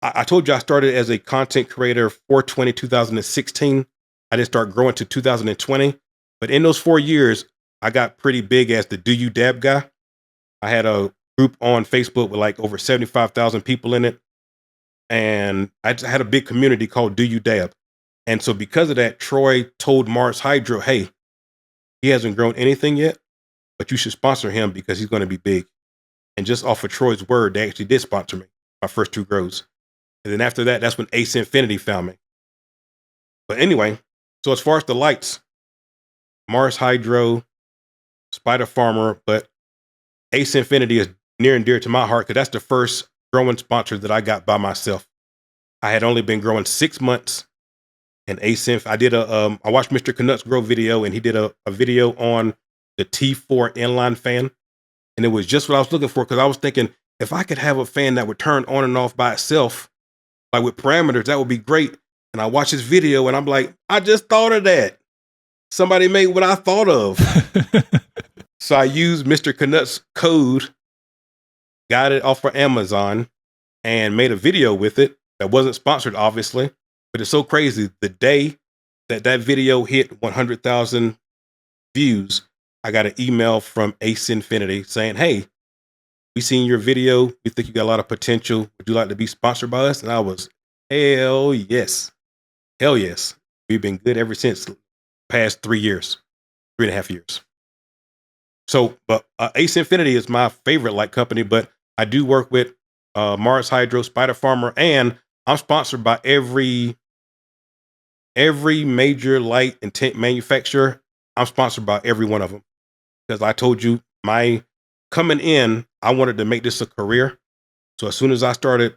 I told you I started as a content creator 4/20/2016. I didn't start growing to 2020, but in those 4 years, I got pretty big as the Do You Dab guy. I had a group on Facebook with like over 75,000 people in it. And I had a big community called Do You Dab. And so because of that, Troy told Mars Hydro, hey, he hasn't grown anything yet, but you should sponsor him because he's going to be big. And just off of Troy's word, they actually did sponsor me, my first 2 grows. And then after that, that's when Ace Infinity found me. But anyway, so as far as the lights, Mars Hydro, Spider Farmer, but Ace Infinity is near and dear to my heart because that's the first growing sponsor that I got by myself. I had only been growing 6 months, and Ace I did I watched Mr. Canucks grow video, and he did a video on the T4 inline fan, and it was just what I was looking for because I was thinking if I could have a fan that would turn on and off by itself, like with parameters, that would be great. And I watched this video, and I'm like, I just thought of that. Somebody made what I thought of. So I used Mr. Canucks code, got it off of Amazon, and made a video with it that wasn't sponsored, obviously. But it's so crazy. The day that video hit 100,000 views, I got an email from Ace Infinity saying, hey, we seen your video. We think you got a lot of potential. Would you like to be sponsored by us? And I was, hell yes. Hell yes. We've been good ever since the past 3 years, 3.5 years. So, but Ace Infinity is my favorite light company, but I do work with Mars Hydro, Spider Farmer, and I'm sponsored by every major light and tent manufacturer. I'm sponsored by every one of them because I told you my coming in, I wanted to make this a career. So as soon as I started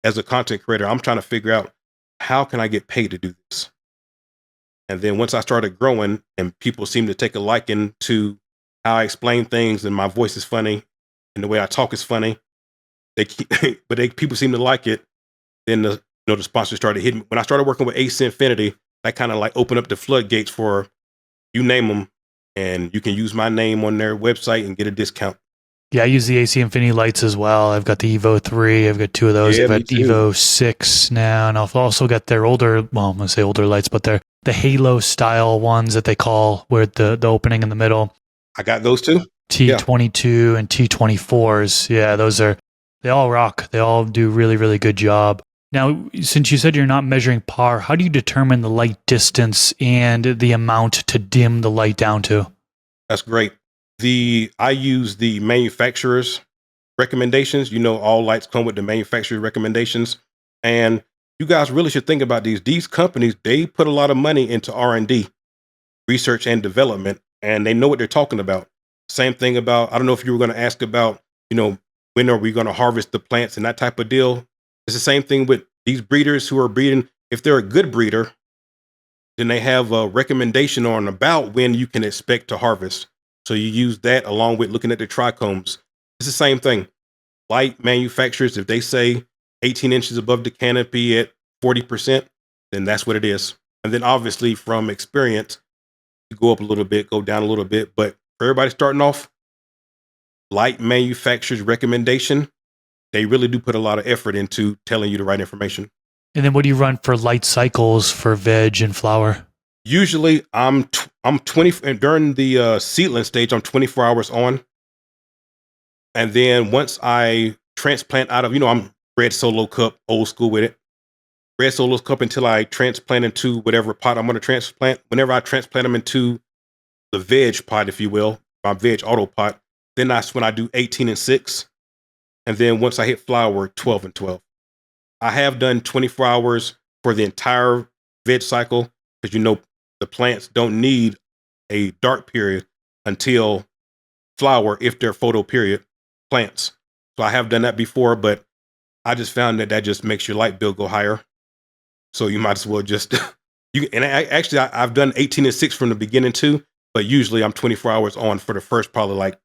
as a content creator, I'm trying to figure out how can I get paid to do this. And then once I started growing and people seem to take a liking to how I explain things and my voice is funny and the way I talk is funny, people seem to like it. Then the sponsors started hitting me. When I started working with Ace Infinity, that kind of like opened up the floodgates for you name them, and you can use my name on their website and get a discount. Yeah, I use the AC Infinity lights as well. I've got the Evo 3. I've got 2 of those. Yeah, I've got me too. Evo 6 now. And I've also got their older, well, I'm going to say older lights, but they're the Halo style ones that they call with the opening in the middle. I got those too. T22 and T24s. Yeah, they all rock. They all do really, really good job. Now, since you said you're not measuring par, how do you determine the light distance and the amount to dim the light down to? That's great. I use the manufacturer's recommendations. All lights come with the manufacturer's recommendations. And you guys really should think about these. These companies, they put a lot of money into R&D, research and development, and they know what they're talking about. Same thing about, I don't know if you were going to ask about, when are we going to harvest the plants and that type of deal. It's the same thing with these breeders who are breeding. If they're a good breeder, then they have a recommendation on about when you can expect to harvest. So you use that along with looking at the trichomes. It's the same thing. Light manufacturers, if they say 18 inches above the canopy at 40%, then that's what it is. And then obviously from experience, you go up a little bit, go down a little bit. But for everybody starting off, light manufacturer's recommendation, they really do put a lot of effort into telling you the right information. And then what do you run for light cycles for veg and flower? Usually I'm 20 during the seedling stage, I'm 24 hours on. And then once I transplant out of, I'm red solo cup, old school with it. Red solo cup until I transplant into whatever pot I'm going to transplant. Whenever I transplant them into the veg pot, if you will, my veg auto pot. Then that's when I do 18 and 6. And then once I hit flower, 12 and 12. I have done 24 hours for the entire veg cycle because the plants don't need a dark period until flower if they're photo period plants. So I have done that before, but I just found that just makes your light bill go higher. So you might as well just I've done 18 and 6 from the beginning too, but usually I'm 24 hours on for the first probably like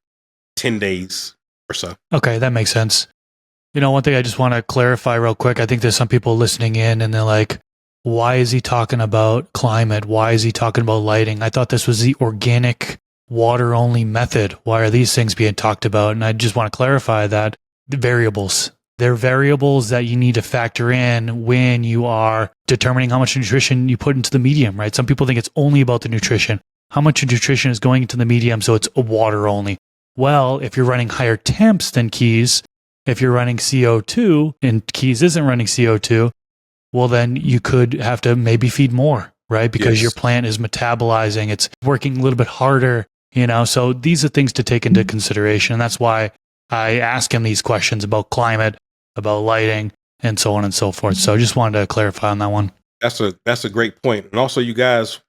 10 days or so. Okay, that makes sense. One thing I just want to clarify real quick. I think there's some people listening in and they're like, why is he talking about climate? Why is he talking about lighting? I thought this was the organic water only method. Why are these things being talked about? And I just want to clarify that the variables. They're variables that you need to factor in when you are determining how much nutrition you put into the medium, right? Some people think it's only about the nutrition. How much nutrition is going into the medium, so it's water only? Well, if you're running higher temps than Keys, if you're running CO2 and Keys isn't running CO2, well, then you could have to maybe feed more, right? Because your plant is metabolizing, it's working a little bit harder, So these are things to take into consideration. And that's why I ask him these questions about climate, about lighting, and so on and so forth. So I just wanted to clarify on that one. That's a great point. And also, you guys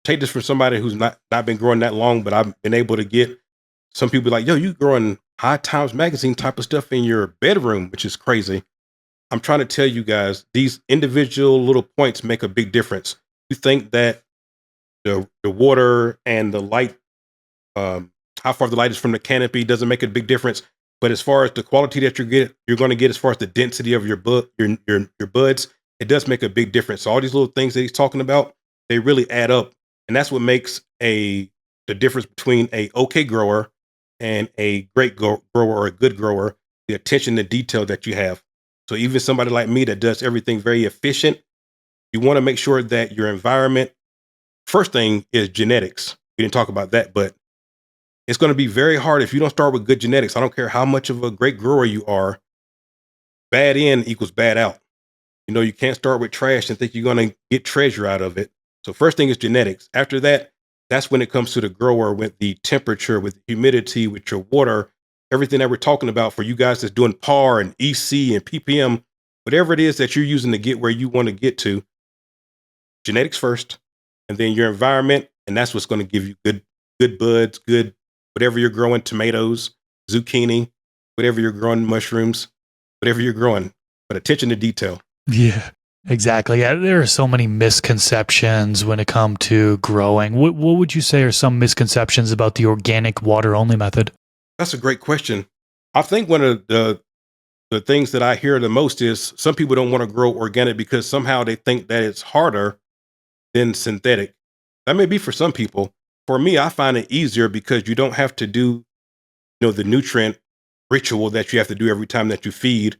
take this from somebody who's not been growing that long, but I've been able to get some people like, yo, you growing High Times magazine type of stuff in your bedroom, which is crazy. I'm trying to tell you guys, these individual little points make a big difference. You think that the water and the light, how far the light is from the canopy doesn't make a big difference. But as far as the quality that you're going to get, as far as the density of your buds, it does make a big difference. So all these little things that he's talking about, they really add up, and that's what makes the difference between a okay grower and a great grower or a good grower. The attention to detail that you have. So even somebody like me that does everything very efficient, you want to make sure that your environment. First thing is genetics. We didn't talk about that, but it's going to be very hard if you don't start with good genetics. I don't care how much of a great grower you are. Bad in equals bad out. You can't start with trash and think you're going to get treasure out of it. So first thing is genetics. After that, that's when it comes to the grower with the temperature, with the humidity, with your water, everything that we're talking about for you guys that's doing PAR and EC and PPM, whatever it is that you're using to get where you want to get to. Genetics first, and then your environment, and that's what's going to give you good buds, good whatever you're growing, tomatoes, zucchini, whatever you're growing, mushrooms, whatever you're growing, but attention to detail. Yeah, exactly. Yeah, there are so many misconceptions when it comes to growing. What would you say are some misconceptions about the organic water only method? That's a great question. I think one of the things that I hear the most is some people don't want to grow organic because somehow they think that it's harder than synthetic. That may be for some people. For me, I find it easier because you don't have to do, the nutrient ritual that you have to do every time that you feed,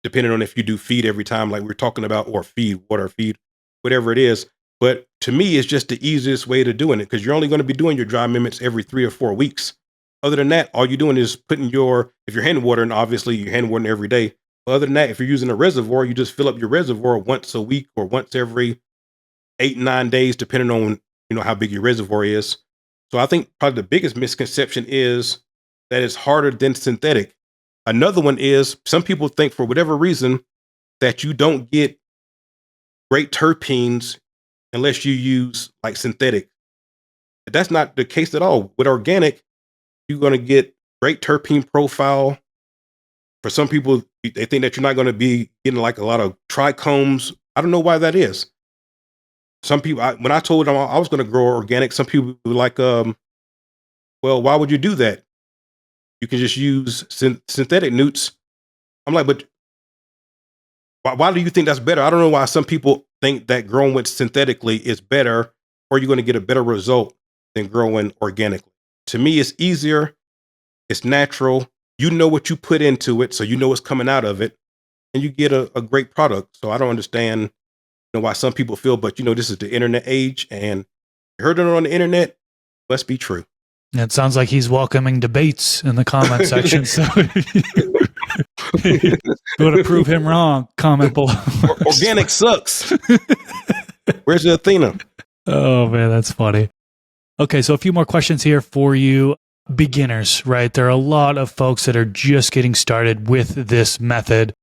depending on if you do feed every time, like we're talking about, or feed, water feed, whatever it is. But to me, it's just the easiest way to doing it because you're only going to be doing your dry amendments every 3 or 4 weeks. Other than that, all you're doing is putting if you're hand watering, obviously you're hand watering every day. But other than that, if you're using a reservoir, you just fill up your reservoir once a week or once every 8, 9 days, depending on, how big your reservoir is. So I think probably the biggest misconception is that it's harder than synthetic. Another one is some people think for whatever reason that you don't get great terpenes unless you use like synthetic. But that's not the case at all. With organic, you're going to get great terpene profile. For some people, they think that you're not going to be getting like a lot of trichomes. I don't know why that is. Some people, when I told them I was going to grow organic, some people were like, well, why would you do that? You can just use synthetic newts. I'm like, but why do you think that's better? I don't know why some people think that growing with synthetically is better, or you're going to get a better result than growing organically. To me, it's easier. It's natural. You know what you put into it, so you know what's coming out of it, and you get a great product. So I don't understand why some people feel, but this is the internet age, and you heard it on the internet, must be true. It sounds like he's welcoming debates in the comment section. So if you want to prove him wrong, comment below. Organic sucks. Where's the Athena? Oh man, that's funny. Okay, so a few more questions here for you. Beginners, right? There are a lot of folks that are just getting started with this method.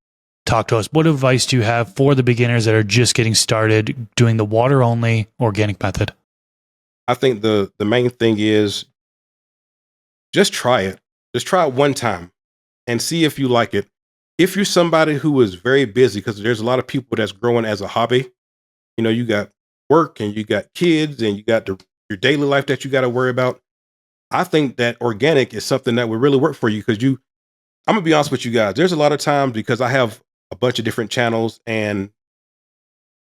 Talk to us. What advice do you have for the beginners that are just getting started doing the water only organic method? I think the main thing is just try it. Just try it one time and see if you like it. If you're somebody who is very busy, because there's a lot of people that's growing as a hobby, you got work and you got kids and you got your daily life that you got to worry about. I think that organic is something that would really work for you because I'm gonna be honest with you guys. There's a lot of times because I have a bunch of different channels, and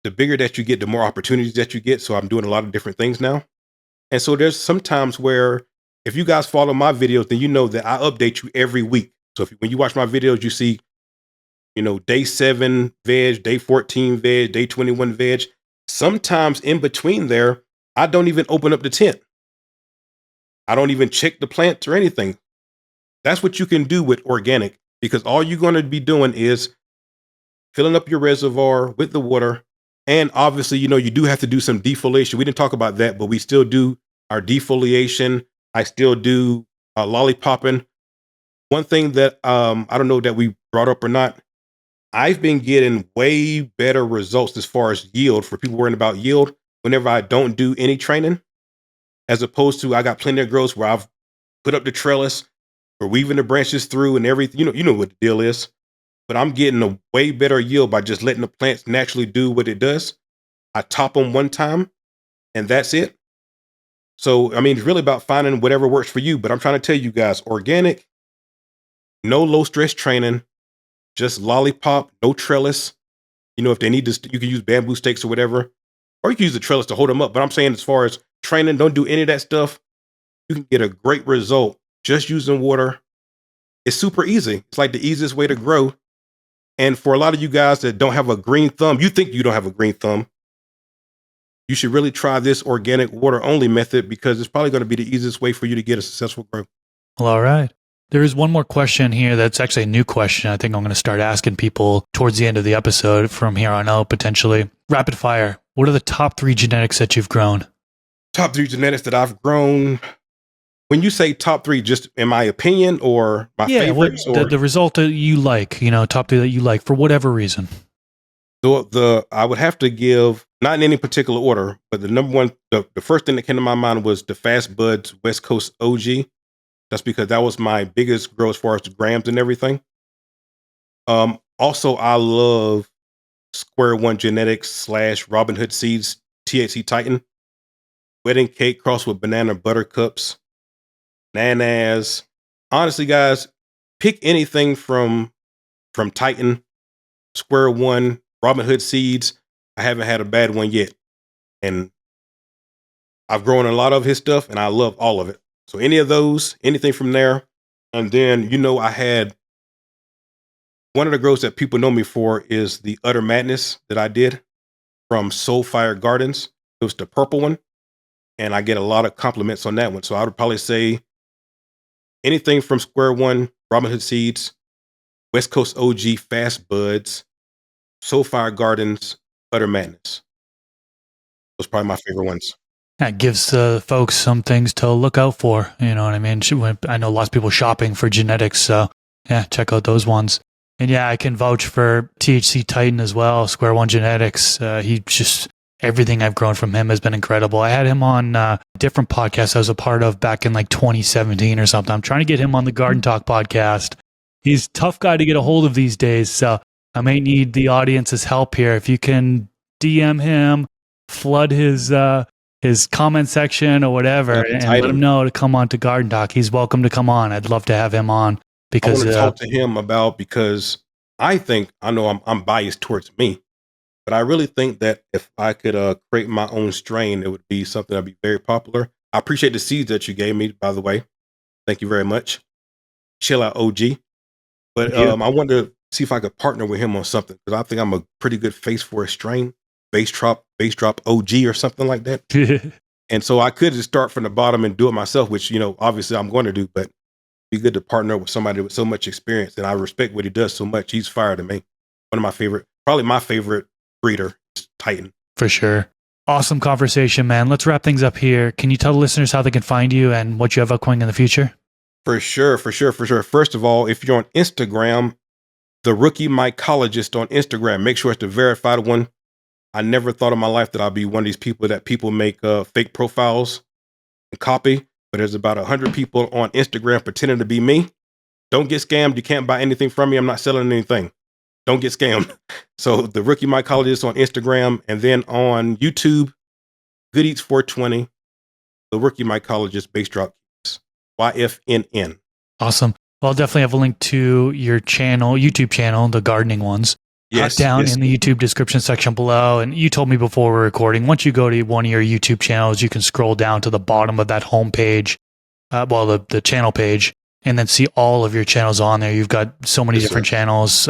the bigger that you get, the more opportunities that you get. So I'm doing a lot of different things now. And so there's some times where if you guys follow my videos, then you know that I update you every week. So when you watch my videos, you see, day 7 veg, day 14 veg, day 21 veg. Sometimes in between there, I don't even open up the tent. I don't even check the plants or anything. That's what you can do with organic because all you're going to be doing is filling up your reservoir with the water. And obviously, you do have to do some defoliation. We didn't talk about that, but we still do our defoliation. I still do lollipopping. One thing that I don't know that we brought up or not, I've been getting way better results as far as yield for people worrying about yield whenever I don't do any training, as opposed to I got plenty of grows where I've put up the trellis or weaving the branches through and everything. You know what the deal is. But I'm getting a way better yield by just letting the plants naturally do what it does. I top them one time and that's it. So, I mean, it's really about finding whatever works for you. But I'm trying to tell you guys, organic, no low stress training, just lollipop, no trellis. If they need this, you can use bamboo stakes or whatever, or you can use the trellis to hold them up. But I'm saying as far as training, don't do any of that stuff. You can get a great result just using water. It's super easy. It's like the easiest way to grow. And for a lot of you guys that don't have a green thumb, you think you don't have a green thumb, you should really try this organic water only method because it's probably going to be the easiest way for you to get a successful growth. Well, all right. There is one more question here that's actually a new question. I think I'm going to start asking people towards the end of the episode from here on out, potentially. Rapid fire. What are the top 3 genetics that you've grown? Top 3 genetics that I've grown. When you say top 3, just in my opinion or my favorites? Or the result that you like, top 3 that you like for whatever reason. I would have to give, not in any particular order, but the number one, the first thing that came to my mind was the Fast Buds West Coast OG. That's because that was my biggest grow as far as the grams and everything. Also, I love Square One Genetics / Robin Hood Seeds THC Titan. Wedding cake crossed with banana buttercups. Nanas. Honestly, guys, pick anything from Titan, Square One, Robin Hood Seeds. I haven't had a bad one yet. And I've grown a lot of his stuff and I love all of it. So any of those, anything from there. And then, I had one of the grows that people know me for is the Utter Madness that I did from Soulfire Gardens. It was the purple one. And I get a lot of compliments on that one. So I would probably say anything from Square One, Robin Hood Seeds, West Coast OG, Fast Buds, Soulfire Gardens, Utter Madness. Those are probably my favorite ones. That gives folks some things to look out for. You know what I mean? I know lots of people shopping for genetics. So yeah, check out those ones. And yeah, I can vouch for THC Titan as well, Square One Genetics. Everything I've grown from him has been incredible. I had him on a different podcast I was a part of back in like 2017 or something. I'm trying to get him on the Garden Talk podcast. He's a tough guy to get a hold of these days. So I may need the audience's help here. If you can DM him, flood his comment section or whatever, and let him know to come on to Garden Talk. He's welcome to come on. I'd love to have him on because I want to talk to him because I know I'm biased towards me. But I really think that if I could create my own strain, it would be something that'd be very popular. I appreciate the seeds that you gave me, by the way. Thank you very much. Chill out, OG. But I wanted to see if I could partner with him on something because I think I'm a pretty good face for a strain, bass drop OG or something like that. And so I could just start from the bottom and do it myself, which obviously I'm going to do. But it'd be good to partner with somebody with so much experience, and I respect what he does so much. He's fire to me. One of my favorite, probably my favorite breeder is Titan. For sure. Awesome conversation, man. Let's wrap things up here. Can you tell the listeners how they can find you and what you have upcoming in the future? For sure. First of all, if you're on Instagram, the Rookie Mycologist on Instagram, make sure it's the verified one. I never thought in my life that I'd be one of these people that people make fake profiles and copy, but there's about 100 people on Instagram pretending to be me. Don't get scammed. You can't buy anything from me. I'm not selling anything. Don't get scammed. So the Rookie Mycologist on Instagram, and then on YouTube, Good Eats 420, the Rookie Mycologist Base Drop Keys, YFNN. Awesome. Well, I'll definitely have a link to your channel, YouTube channel, the gardening ones, down in the YouTube description section below. And you told me before we're recording, once you go to one of your YouTube channels, you can scroll down to the bottom of that home page, the channel page, and then see all of your channels on there. You've got so many different channels,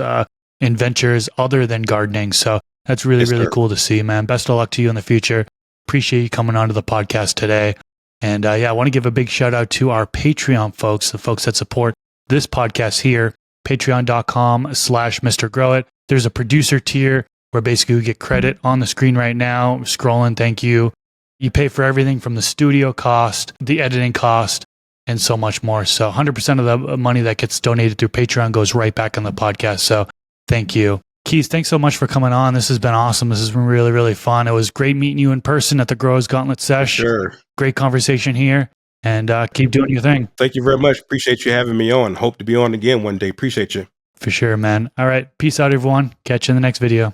and ventures other than gardening. So that's really cool to see, man. Best of luck to you in the future. Appreciate you coming onto the podcast today. And I want to give a big shout out to our Patreon folks, the folks that support this podcast here, patreon.com/Mr. Grow It. There's a producer tier where basically we get credit on the screen right now. Scrolling, thank you. You pay for everything from the studio cost, the editing cost, and so much more. So 100% of the money that gets donated through Patreon goes right back on the podcast. So thank you. Keys, thanks so much for coming on. This has been awesome. This has been really fun. It was great meeting you in person at the Growers Gauntlet Sesh. Sure. Great conversation here, and keep doing your thing. Thank you very much. Appreciate you having me on. Hope to be on again one day. Appreciate you. For sure, man. All right. Peace out, everyone. Catch you in the next video.